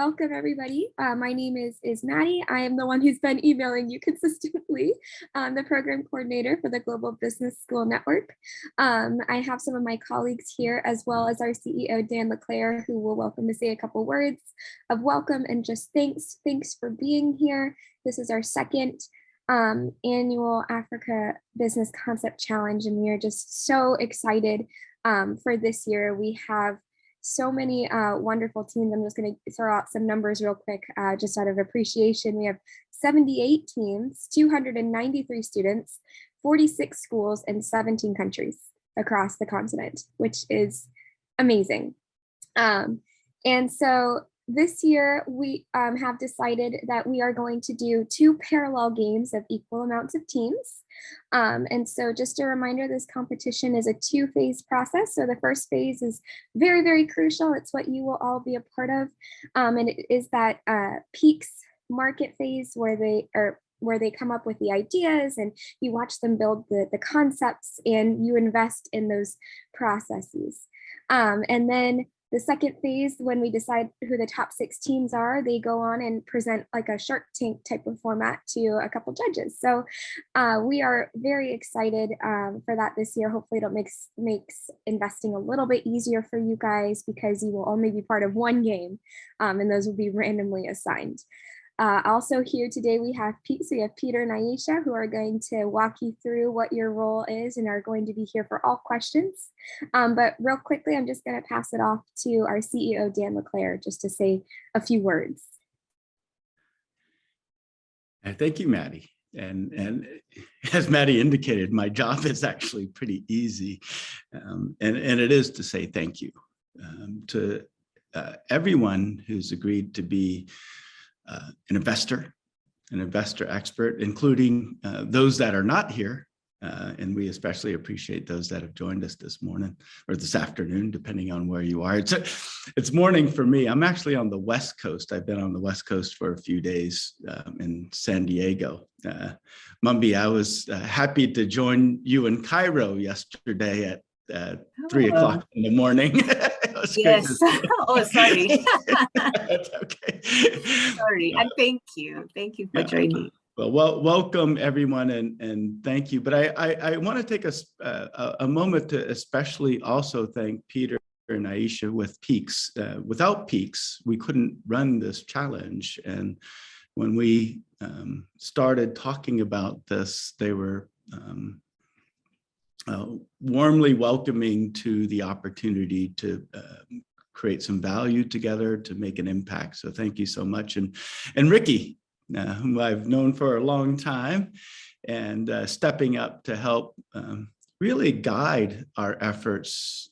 welcome everybody. My name is Maddie. I am the one who's been emailing you consistently, the program coordinator for the Global Business School Network. I have some of my colleagues here, as well as our CEO, Dan LeClaire, who will welcome to say a couple words of welcome and just thanks. Thanks for being here. This is our second annual Africa Business Concept Challenge, and we are just so excited for this year. We have so many wonderful teams. I'm just going to throw out some numbers real quick, just out of appreciation. We have 78 teams, 293 students, 46 schools, and 17 countries across the continent, which is amazing. And so this year, we have decided that we are going to do 2 parallel games of equal amounts of teams. And so just a reminder, this competition is a 2-phase process. So the first phase is very, very crucial. It's what you will all be a part of. And it is that peaks market phase where they come up with the ideas and you watch them build the concepts and you invest in those processes. And then the second phase, when we decide who the top 6 teams are, they go on and present like a Shark Tank type of format to a couple judges. So we are very excited for that this year. Hopefully it makes investing a little bit easier for you guys, because you will only be part of one game and those will be randomly assigned. Also here today, we have Peter and Aisha, who are going to walk you through what your role is and are going to be here for all questions. But real quickly, I'm just going to pass it off to our CEO, Dan LeClaire, just to say a few words. Thank you, Maddie. And as Maddie indicated, my job is actually pretty easy. And it is to say thank you to everyone who's agreed to be an investor expert, including those that are not here. And we especially appreciate those that have joined us this morning or this afternoon, depending on where you are. It's morning for me. I'm actually on the West Coast. I've been on the West Coast for a few days in San Diego. Mumby, I was happy to join you in Cairo yesterday at 3 o'clock in the morning. Yes. Oh, sorry. That's okay. Sorry. And thank you. Thank you for joining. Well, welcome everyone, and thank you. But I want to take a moment to especially also thank Peter and Aisha with Peaks. Without Peaks, we couldn't run this challenge. And when we started talking about this, they were warmly welcoming to the opportunity to create some value together, to make an impact. So thank you so much. And Ricky, whom I've known for a long time, and stepping up to help really guide our efforts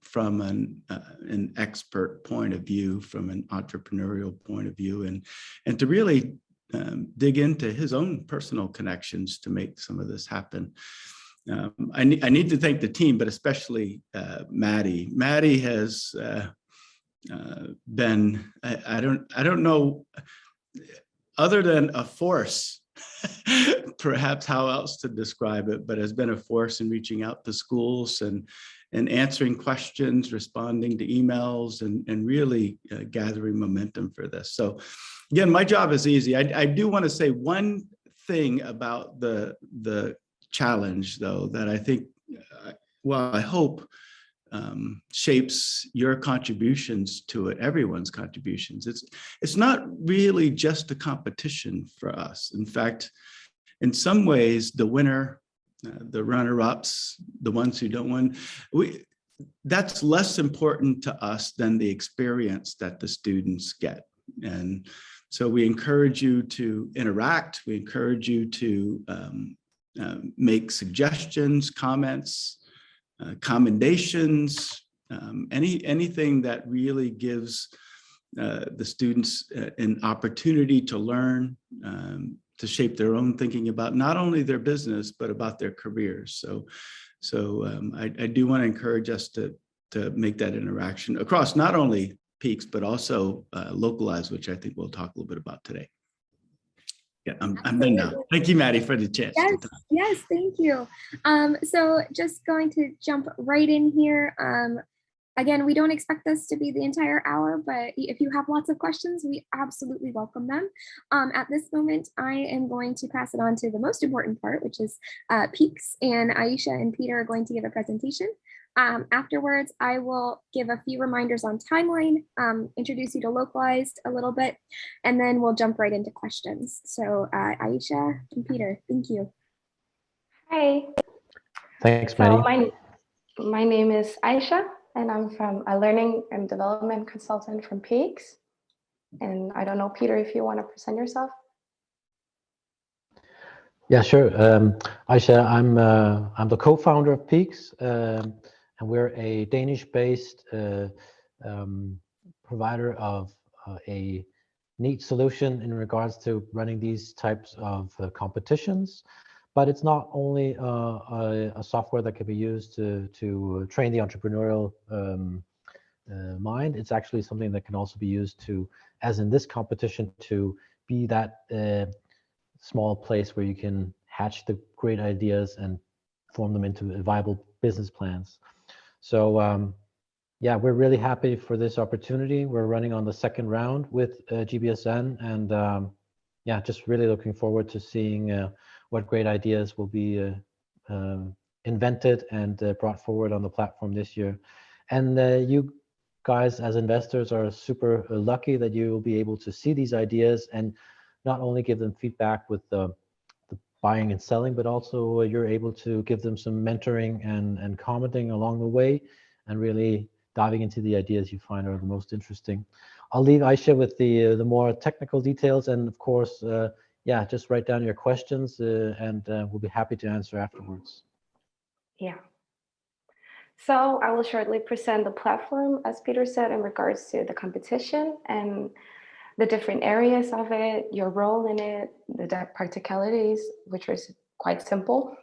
from an expert point of view, from an entrepreneurial point of view, and to really dig into his own personal connections to make some of this happen. I need to thank the team, but especially Maddie. Maddie has been, I don't know, other than a force, perhaps how else to describe it, but has been a force in reaching out to schools and answering questions, responding to emails, and really gathering momentum for this. So again, my job is easy. I do want to say one thing about the challenge, though, that I think, well, I hope shapes your contributions to it, everyone's contributions. It's not really just a competition for us. In fact, in some ways, the winner, the runner-ups, the ones who don't win, that's less important to us than the experience that the students get. And so we encourage you to interact. We encourage you to make suggestions, comments, commendations, anything that really gives the students an opportunity to learn, to shape their own thinking about not only their business, but about their careers. So I do want to encourage us to make that interaction across not only peaks, but also localized, which I think we'll talk a little bit about today. Yeah, I'm done now. Thank you, Maddie, for the chance. Yes, thank you. So just going to jump right in here. Again, we don't expect this to be the entire hour, but if you have lots of questions, we absolutely welcome them. At this moment, I am going to pass it on to the most important part, which is Peaks, and Aisha and Peter are going to give a presentation. Afterwards, I will give a few reminders on timeline, introduce you to Localized a little bit, and then we'll jump right into questions. So Aisha and Peter, thank you. Hi. Thanks, So Maddie. my name is Aisha, and I'm from a learning and development consultant from Peaks. And I don't know, Peter, if you want to present yourself. Yeah, sure. Aisha, I'm the co-founder of Peaks, and we're a Danish-based provider of a neat solution in regards to running these types of competitions. But it's not only a software that can be used to train the entrepreneurial mind. It's actually something that can also be used to, as in this competition, to be that small place where you can hatch the great ideas and form them into viable business plans. So yeah, we're really happy for this opportunity. We're running on the second round with GBSN, and yeah, just really looking forward to seeing what great ideas will be invented and brought forward on the platform this year. And you guys as investors are super lucky that you will be able to see these ideas and not only give them feedback with the buying and selling, but also you're able to give them some mentoring and commenting along the way, and really diving into the ideas you find are the most interesting. I'll leave Aisha with the more technical details, and of course, yeah, just write down your questions, and we'll be happy to answer afterwards. Yeah. So I will shortly present the platform, as Peter said, in regards to the competition and the different areas of it, your role in it, the practicalities, which is quite simple.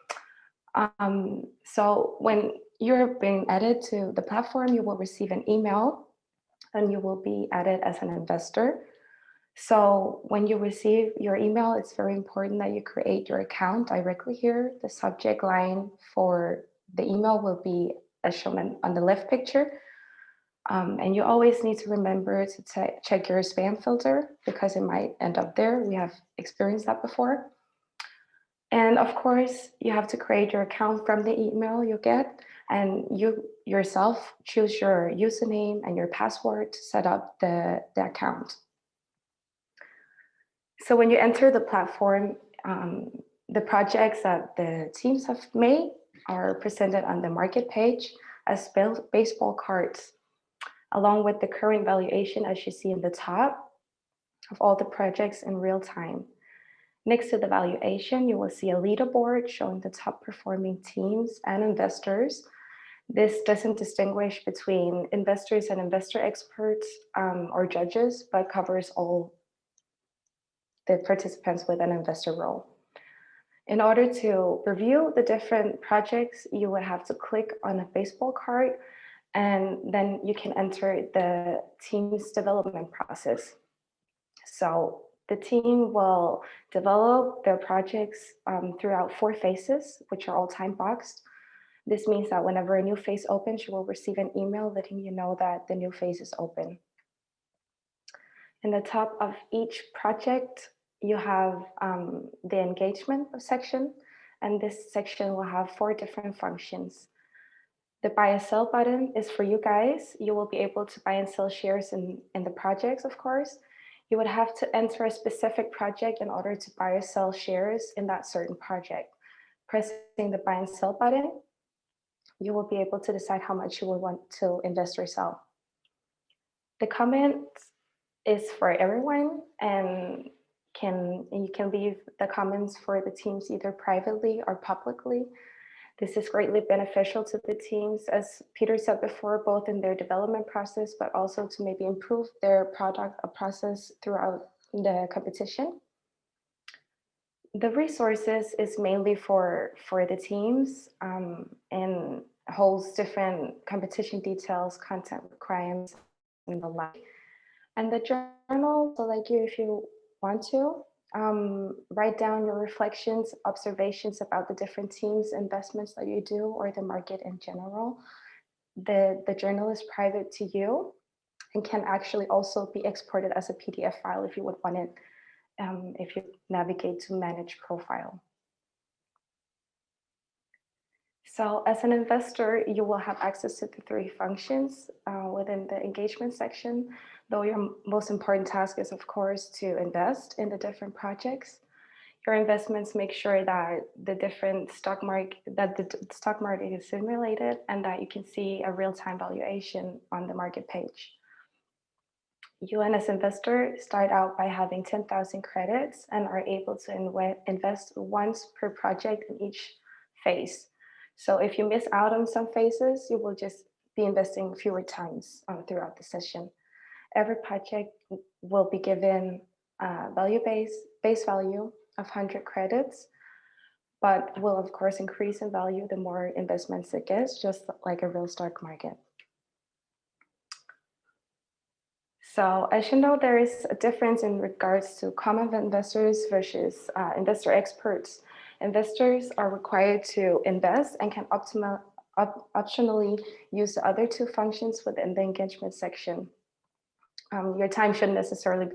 So when you're being added to the platform, you will receive an email and you will be added as an investor. So when you receive your email, it's very important that you create your account directly here. The subject line for the email will be as shown on the left picture. And you always need to remember to check your spam filter because it might end up there. We have experienced that before. And of course, you have to create your account from the email you get, and you yourself choose your username and your password to set up the account. So when you enter the platform, the projects that the teams have made are presented on the market page as baseball cards, along with the current valuation, as you see in the top, of all the projects in real time. Next to the valuation, you will see a leaderboard showing the top performing teams and investors. This doesn't distinguish between investors and investor experts or judges, but covers all the participants with an investor role. In order to review the different projects, you would have to click on a baseball card, and then you can enter the team's development process. So the team will develop their projects throughout 4 phases, which are all time boxed. This means that whenever a new phase opens, you will receive an email letting you know that the new phase is open. In the top of each project, you have the engagement section, and this section will have 4 different functions. The buy and sell button is for you guys. You will be able to buy and sell shares in the projects, of course. You would have to enter a specific project in order to buy or sell shares in that certain project. Pressing the buy and sell button, you will be able to decide how much you will want to invest or sell. The comments is for everyone, and you can leave the comments for the teams either privately or publicly. This is greatly beneficial to the teams, as Peter said before, both in their development process, but also to maybe improve their product or process throughout the competition. The resources is mainly for the teams and holds different competition details, content requirements, and the like. And the journal will let you, if you want to, write down your reflections, observations about the different teams, investments that you do, or the market in general. the journal is private to you and can actually also be exported as a PDF file if you would want it, if you navigate to manage profile. So as an investor, you will have access to the 3 functions within the engagement section, though your most important task is, of course, to invest in the different projects. Your investments make sure that the stock market is simulated and that you can see a real-time valuation on the market page. You as investor start out by having 10,000 credits and are able to invest once per project in each phase. So if you miss out on some phases, you will just be investing fewer times throughout the session. Every project will be given a base value of 100 credits, but will of course increase in value the more investments it gets, just like a real stock market. So as you know, there is a difference in regards to common investors versus investor experts. Investors are required to invest and can optionally use the other 2 functions within the engagement section. Your time shouldn't necessarily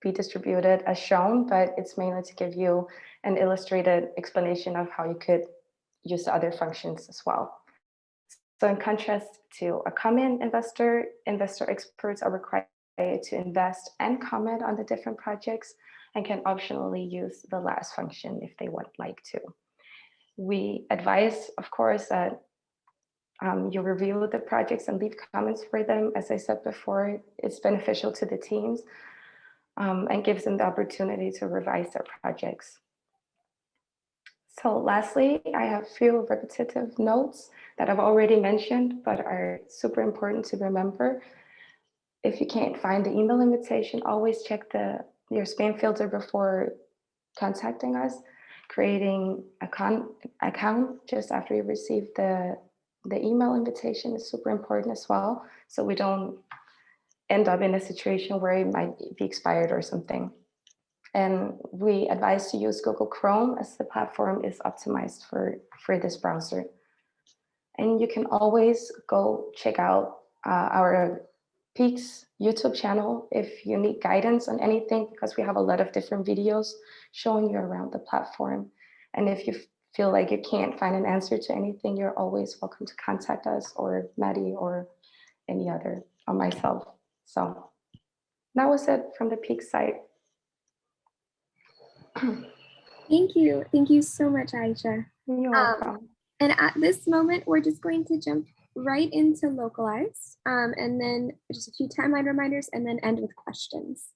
be distributed as shown, but it's mainly to give you an illustrated explanation of how you could use the other functions as well. So in contrast to a common investor, investor experts are required to invest and comment on the different projects and can optionally use the last function if they would like to. We advise, of course, that you review the projects and leave comments for them. As I said before, it's beneficial to the teams and gives them the opportunity to revise their projects. So lastly, I have a few repetitive notes that I've already mentioned, but are super important to remember. If you can't find the email invitation, always check your spam filter before contacting us. Creating an account just after you receive the email invitation is super important as well, so we don't end up in a situation where it might be expired or something. And we advise to use Google Chrome as the platform is optimized for this browser. And you can always go check out our Peaks YouTube channel if you need guidance on anything, because we have a lot of different videos showing you around the platform. And if you feel like you can't find an answer to anything, you're always welcome to contact us or Maddie or any other, or myself. So that was it from the Peaks site. Thank you. Thank you so much, Aisha. You're welcome. And at this moment, we're just going to jump right into localized and then just a few timeline reminders and then end with questions.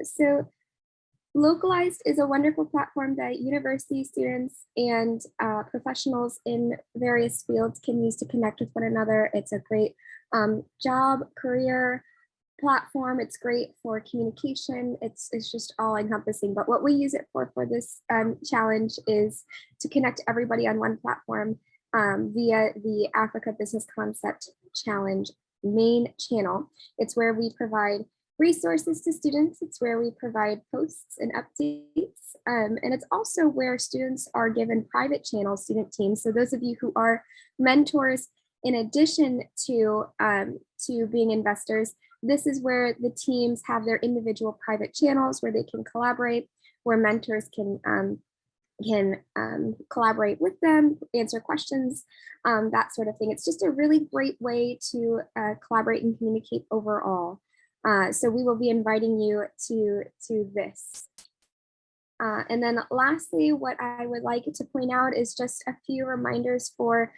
So localized is a wonderful platform that university students and professionals in various fields can use to connect with one another. It's a great job, career platform. It's great for communication. It's just all encompassing. But what we use it for this challenge is to connect everybody on one platform via the Africa Business Concept Challenge main channel. It's where we provide resources to students. It's where we provide posts and updates. And it's also where students are given private channels, student teams. So those of you who are mentors, in addition to being investors, this is where the teams have their individual private channels where they can collaborate, where mentors can collaborate with them, answer questions, that sort of thing. It's just a really great way to collaborate and communicate overall. So we will be inviting you to this. And then lastly, what I would like to point out is just a few reminders for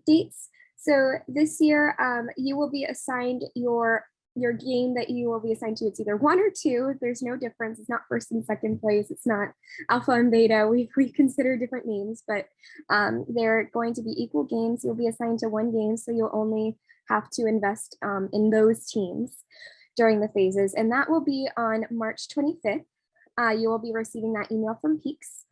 dates. So this year, you will be assigned your game that you will be assigned to. It's either 1 or 2. There's no difference. It's not first and second place. It's not alpha and beta. We consider different names, but they're going to be equal games. You'll be assigned to 1 game, so you'll only have to invest in those teams during the phases. And that will be on March 25th. You will be receiving that email from Peaks.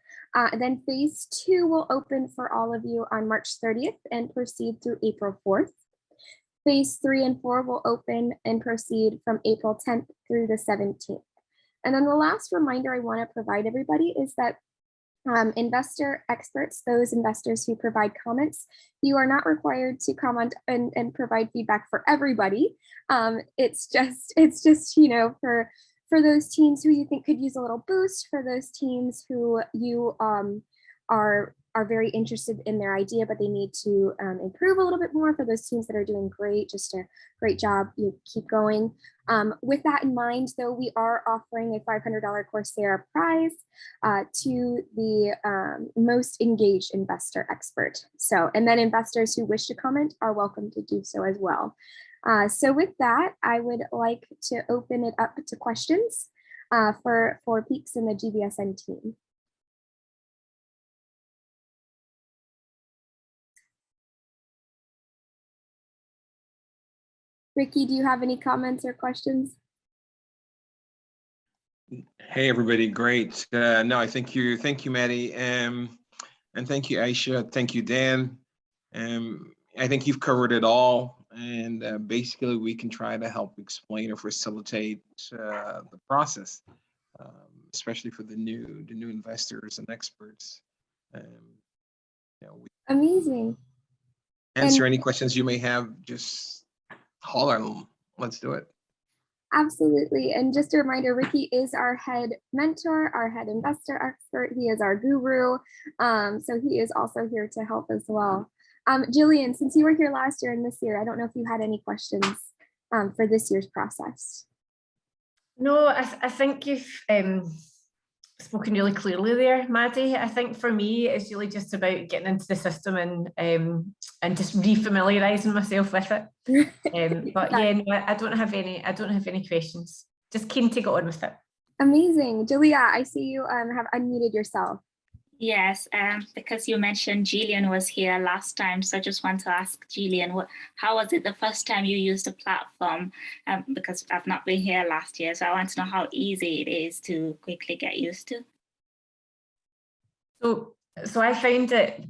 Then phase 2 will open for all of you on March 30th and proceed through April 4th. Phase 3 and 4 will open and proceed from April 10th through the 17th. And then the last reminder I want to provide everybody is that Investor experts, those investors who provide comments, you are not required to comment and provide feedback for everybody. It's just, you know, for those teams who you think could use a little boost, for those teams who you are very interested in their idea, but they need to improve a little bit more. For those teams that are doing great, just a great job, you keep going. With that in mind, though, we are offering a $500 Coursera prize to the most engaged investor expert. So, and then investors who wish to comment are welcome to do so as well. So with that, I would like to open it up to questions for Peaks and the GBSN team. Ricky, do you have any comments or questions? Hey, everybody. Great. No, thank you, Maddie. And thank you, Aisha. Thank you, Dan. I think you've covered it all. And basically, we can try to help explain or facilitate the process, especially for the new investors and experts. You know, we Amazing. answer any questions you may have. Just holler. Let's do it. Absolutely. And just a reminder, Ricky is our head mentor, our head investor expert. He is our guru. So he is also here to help as well. Jillian, since you were here last year and this year, I don't know if you had any questions for this year's process. No, I think you've spoken really clearly there, Maddie. I think for me, it's really just about getting into the system and just refamiliarizing myself with it. But yeah, no, I don't have any questions. Just keen to get on with it. Amazing. Julia, I see you have unmuted yourself. Yes, because you mentioned Jillian was here last time, so I just want to ask Jillian, how was it the first time you used the platform? Because I've not been here last year, so I want to know how easy it is to quickly get used to. So I found it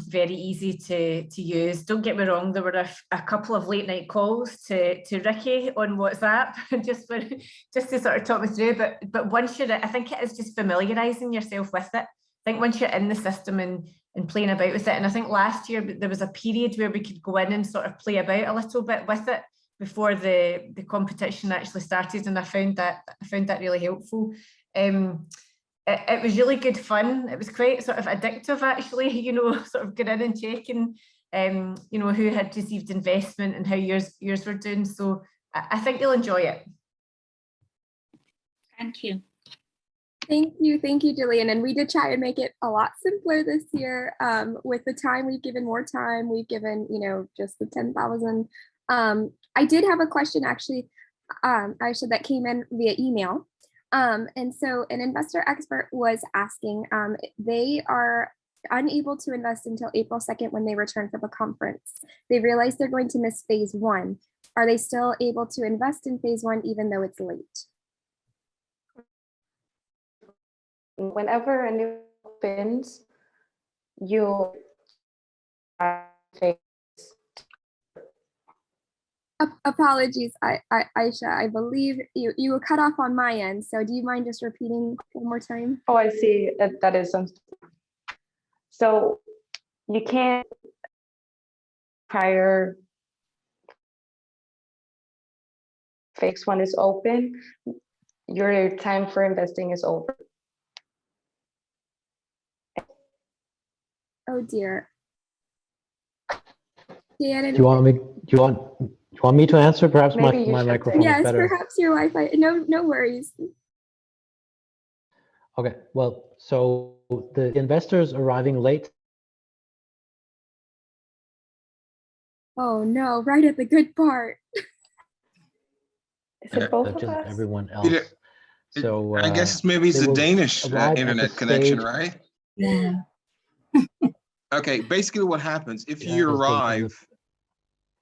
very easy to use. Don't get me wrong, there were a couple of late night calls to Ricky on WhatsApp just to sort of talk me through. But once you're, I think it is just familiarising yourself with it. I think once you're in the system and playing about with it, and I think last year there was a period where we could go in and sort of play about a little bit with it before the competition actually started, and I found that really helpful. It was really good fun. It was quite sort of addictive, actually, you know, sort of going in and checking, you know, who had received investment and how yours were doing. So I think you'll enjoy it. Thank you. Thank you, Jillian. And we did try to make it a lot simpler this year. With the time, we've given more time. We've given, you know, just the 10,000. I did have a question, actually, Aisha, that came in via email. And so an investor expert was asking, they are unable to invest until April 2nd when they return from a conference. They realize they're going to miss phase 1. Are they still able to invest in phase 1 even though it's late? Whenever a new opens, you apologies, Aisha, I believe you were cut off on my end. So do you mind just repeating one more time? Oh, I see. That is some. So you can't prior phase 1 is open, your time for investing is over. Oh dear. Dan, Do you want me to answer? Perhaps my microphone yes, is better. Perhaps your Wi-Fi. No worries. Okay, well, so the investors arriving late. Oh no, right at the good part. Is it both of Just us? everyone else. So I guess maybe it's the Danish arrive at the internet connection, stage- right? Yeah. Okay, basically what happens if Yeah, you is the- arrive,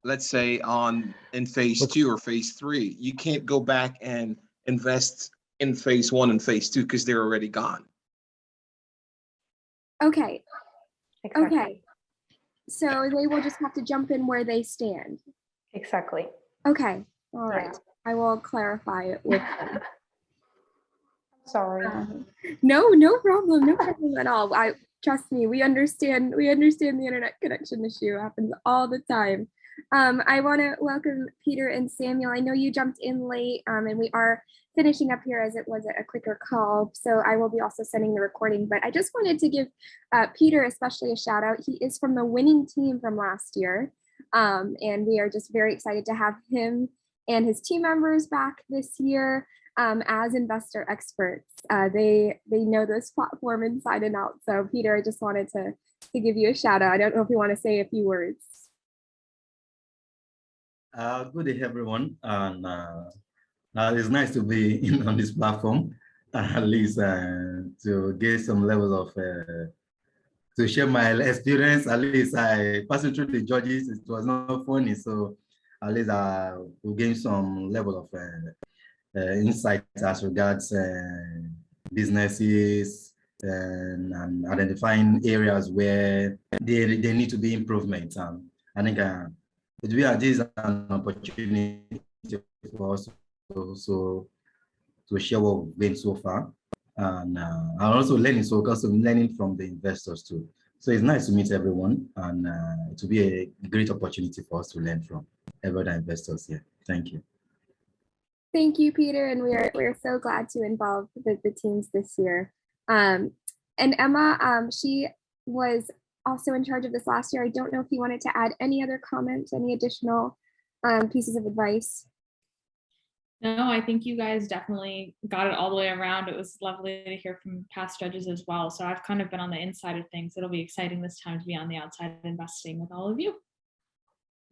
let's say in phase 2 or phase 3, you can't go back and invest in phase 1 and phase 2 because they're already gone. Okay. Exactly. Okay. So they will just have to jump in where they stand. Exactly. Okay. All right. Yeah. I will clarify it with them. Sorry. No problem, no problem at all. Trust me, we understand the internet connection issue. It happens all the time. I want to welcome Peter and Samuel. I know you jumped in late, and we are finishing up here as it was a quicker call. So I will be also sending the recording, but I just wanted to give Peter especially a shout out. He is from the winning team from last year. And we are just very excited to have him and his team members back this year as investor experts. They know this platform inside and out. So Peter, I just wanted to give you a shout out. I don't know if you want to say a few words. Good day, everyone. And it's nice to be on this platform, at least to get some levels of, to share my experience. At least I passing through the judges, it was not funny. So at least we gain some level of insights as regards businesses and identifying areas where they need to be improvements. I think this is an opportunity for us to share what we've been so far, and also learning from the investors too. So it's nice to meet everyone, and it will be a great opportunity for us to learn from every other investors here. Thank you. Thank you, Peter, and we're so glad to involve the teams this year. And Emma, she was also in charge of this last year. I don't know if you wanted to add any other comments, any additional pieces of advice. No, I think you guys definitely got it all the way around. It was lovely to hear from past judges as well. So I've kind of been on the inside of things. It'll be exciting this time to be on the outside investing with all of you.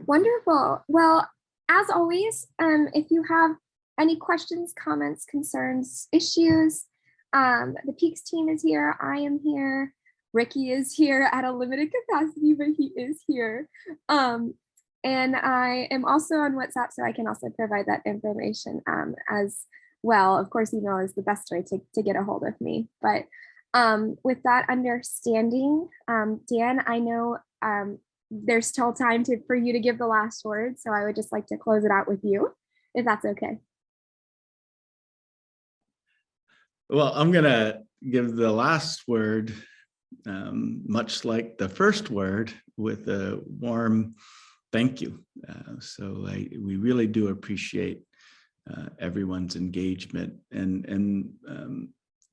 Wonderful. Well, as always, if you have any questions, comments, concerns, issues, the Peaks team is here. I am here. Ricky is here at a limited capacity, but he is here. And I am also on WhatsApp, so I can also provide that information as well. Of course, email is the best way to get a hold of me. But with that understanding, Dan, I know there's still time for you to give the last word, so I would just like to close it out with you, if that's okay. Well, I'm going to give the last word, much like the first word, with a warm thank you. We really do appreciate everyone's engagement, and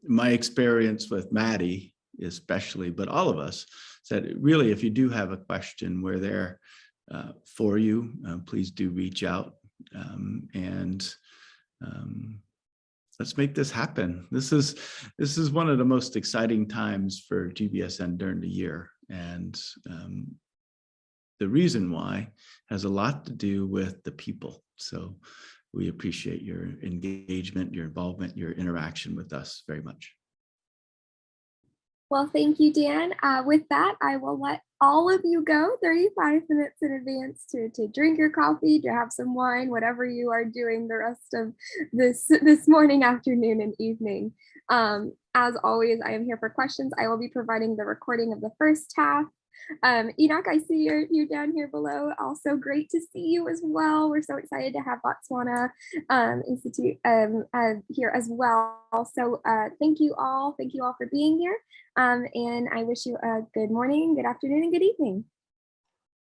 my experience with Maddie especially, but all of us, said really, if you do have a question, we're there for you. Please do reach out, and let's make this happen. This is one of the most exciting times for GBSN during the year, and the reason why has a lot to do with the people. So we appreciate your engagement, your involvement, your interaction with us very much. Well, thank you, Dan. With that, I will let all of you go 35 minutes in advance to drink your coffee, to have some wine, whatever you are doing the rest of this morning, afternoon, and evening. As always, I am here for questions. I will be providing the recording of the first half. Enoch, I see you're down here below. Also great to see you as well. We're so excited to have Botswana Institute here as well. So thank you all for being here. And I wish you a good morning, good afternoon, and good evening.